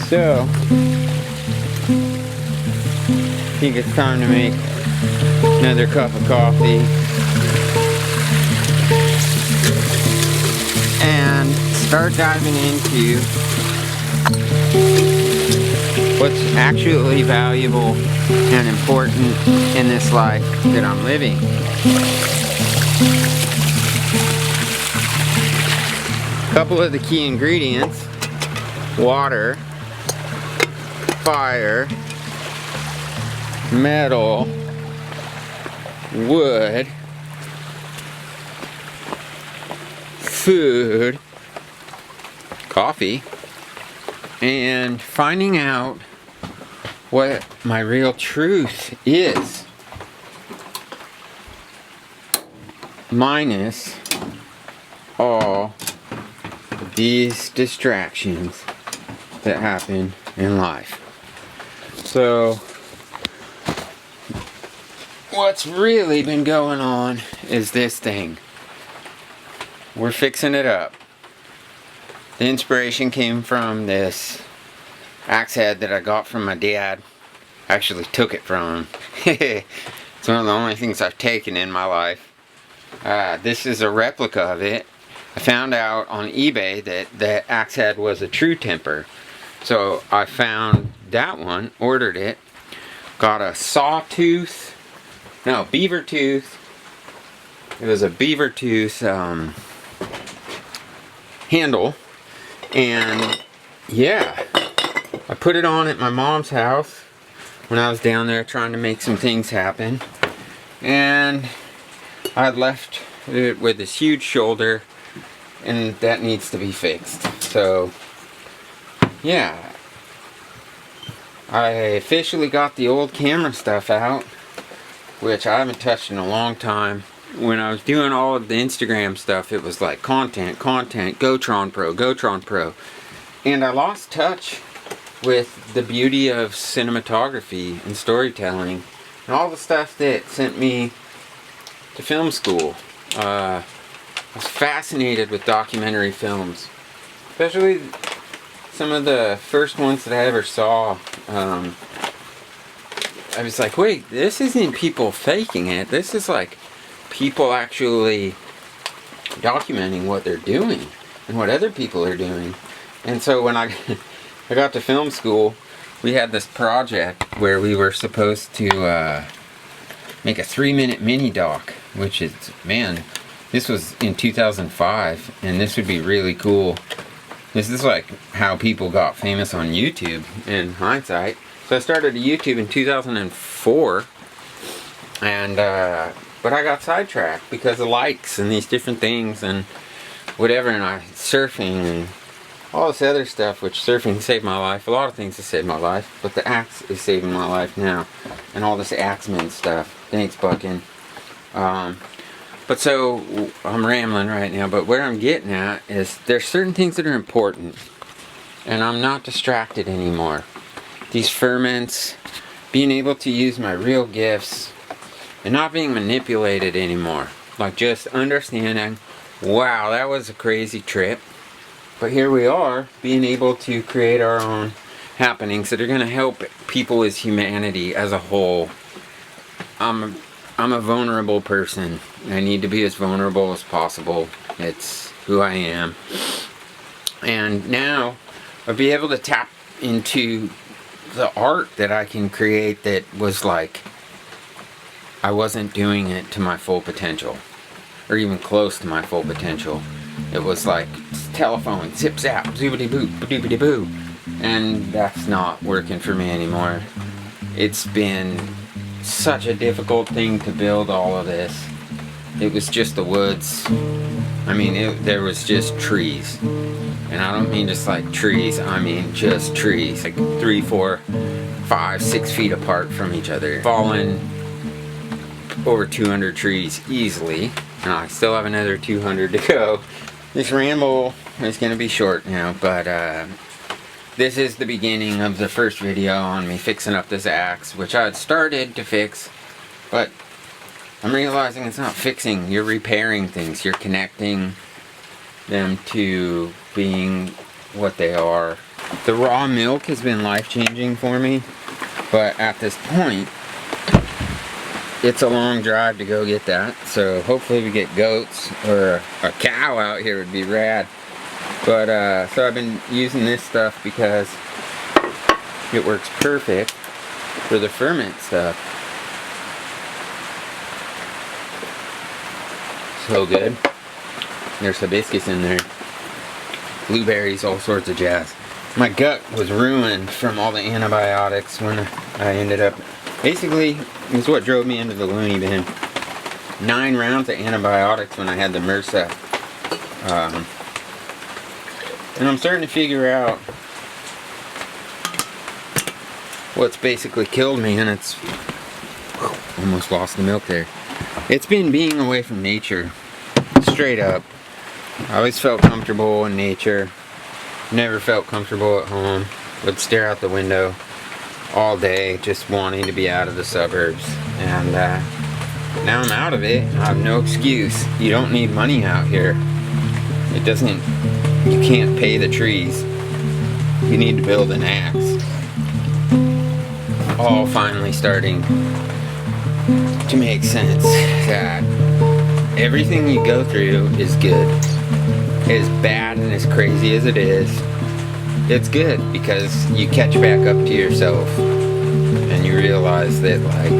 So, I think it's time to make another cup of coffee and start diving into what's actually valuable and important in this life that I'm living. A couple of the key ingredients: water, fire, metal, wood, food, coffee, and finding out what my real truth is, minus all these distractions that happen in life. So what's really been going on is this thing. We're fixing it up. The inspiration came from this axe head that I got from my dad. I actually took it from him. It's one of the only things I've taken in my life. This is a replica of it. I found out on eBay that the axe head was a true temper. So I found that one, ordered it, got a beaver tooth. It was a beaver tooth handle, and yeah, I put it on at my mom's house when I was down there trying to make some things happen, and I left it with this huge shoulder, and that needs to be fixed. So yeah, I officially got the old camera stuff out, which I haven't touched in a long time. When I was doing all of the Instagram stuff, it was like content, GoTron Pro. And I lost touch with the beauty of cinematography and storytelling and all the stuff that sent me to film school. I was fascinated with documentary films, especially some of the first ones that I ever saw. I was like, wait, this isn't people faking it. This is like people actually documenting what they're doing and what other people are doing. And so when I got to film school, we had this project where we were supposed to make a 3-minute mini doc, which is, man, this was in 2005, and this would be really cool. This is like how people got famous on YouTube in hindsight. So I started a YouTube in 2004, and but I got sidetracked because of likes and these different things and whatever, and surfing and all this other stuff, which surfing saved my life. A lot of things have saved my life, but the axe is saving my life now, and all this axeman stuff. Thanks, Buckin. But so, I'm rambling right now, but where I'm getting at is there's certain things that are important, and I'm not distracted anymore. These ferments, being able to use my real gifts, and not being manipulated anymore. Like just understanding, wow, that was a crazy trip, but here we are, being able to create our own happenings that are going to help people as humanity as a whole. I'm a vulnerable person. I need to be as vulnerable as possible. It's who I am. And now I'll be able to tap into the art that I can create that was like, I wasn't doing it to my full potential, or even close to my full potential. It was like telephone, zip zap, zoobity boop, doobity boo, and that's not working for me anymore. It's been such a difficult thing to build all of this. It was just the woods. I mean, there was just trees. And I don't mean just like trees, I mean just trees. Like 3, 4, 5, 6 feet apart from each other. Fallen over 200 trees easily. And I still have another 200 to go. This ramble is going to be short now, but this is the beginning of the first video on me fixing up this axe, which I had started to fix, but I'm realizing it's not fixing. You're repairing things. You're connecting them to being what they are The raw milk has been life-changing for me, but at this point, it's a long drive to go get that. So hopefully we get goats or a cow out here would be rad. But so I've been using this stuff because it works perfect for the ferment stuff. So good. There's hibiscus in there, blueberries, all sorts of jazz. My gut was ruined from all the antibiotics when I ended up, basically, it's what drove me into the loony bin. 9 rounds of antibiotics when I had the MRSA. And I'm starting to figure out what's basically killed me, and it's, almost lost the milk there. It's been being away from nature, straight up. I always felt comfortable in nature, never felt comfortable at home. Would stare out the window all day, just wanting to be out of the suburbs. And now I'm out of it. I have no excuse. You don't need money out here. It doesn't, you can't pay the trees. You need to build an axe. All finally starting to make sense that everything you go through is good. As bad and as crazy as it is, it's good because you catch back up to yourself and you realize that, like,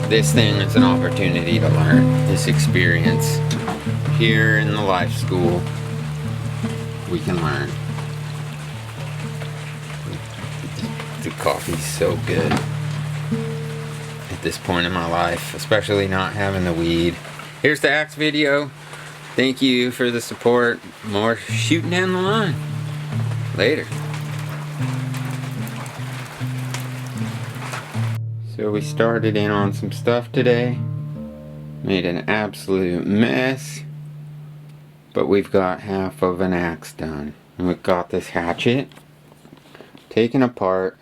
this thing is an opportunity to learn. This experience here in the life school, we can learn. The coffee's so good at this point in my life, especially not having the weed. Here's the axe video. Thank you for the support. More shooting down the line. Later. So we started in on some stuff today. Made an absolute mess. But we've got half of an axe done. And we've got this hatchet taken apart,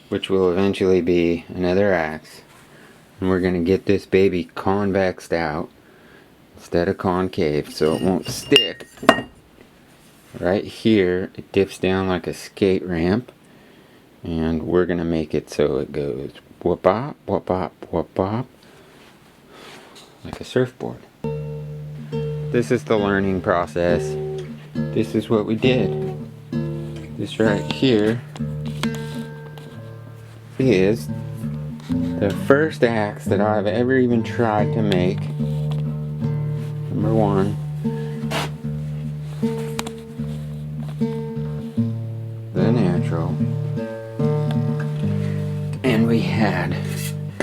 which will eventually be another axe. And we're gonna get this baby convexed out instead of concave so it won't stick. Right here it dips down like a skate ramp, and we're gonna make it so it goes whoop bop, whoop bop, whoop bop, like a surfboard. This is the learning process. This is what we did. This right here is the first axe that I've ever even tried to make. Number 1. The natural. And we had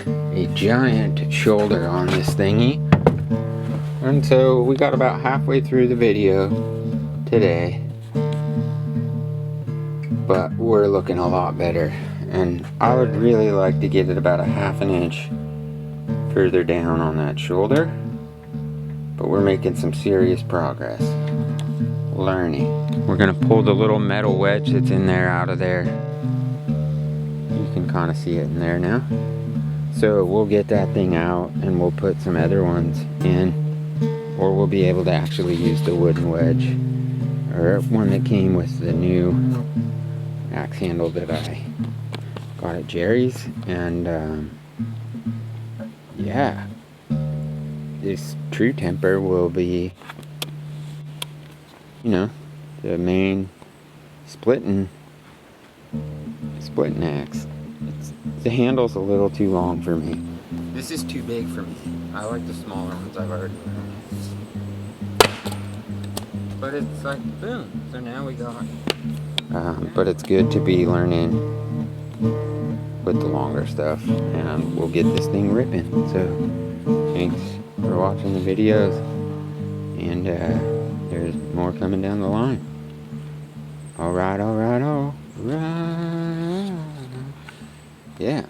a giant shoulder on this thingy. And so we got about halfway through the video today. But we're looking a lot better. And I would really like to get it about a ½ an inch further down on that shoulder. But we're making some serious progress. Learning. We're going to pull the little metal wedge that's in there out of there. You can kind of see it in there now. So we'll get that thing out and we'll put some other ones in. Or we'll be able to actually use the wooden wedge. Or one that came with the new axe handle that I got at Jerry's. And yeah. This true temper will be, you know, the main splitting axe. The handle's a little too long for me. This is too big for me. I like the smaller ones I've already learned. But it's like, boom. So now we got. But it's good to be learning with the longer stuff, and we'll get this thing ripping. So thanks for watching the videos, and there's more coming down the line. Alright, yeah.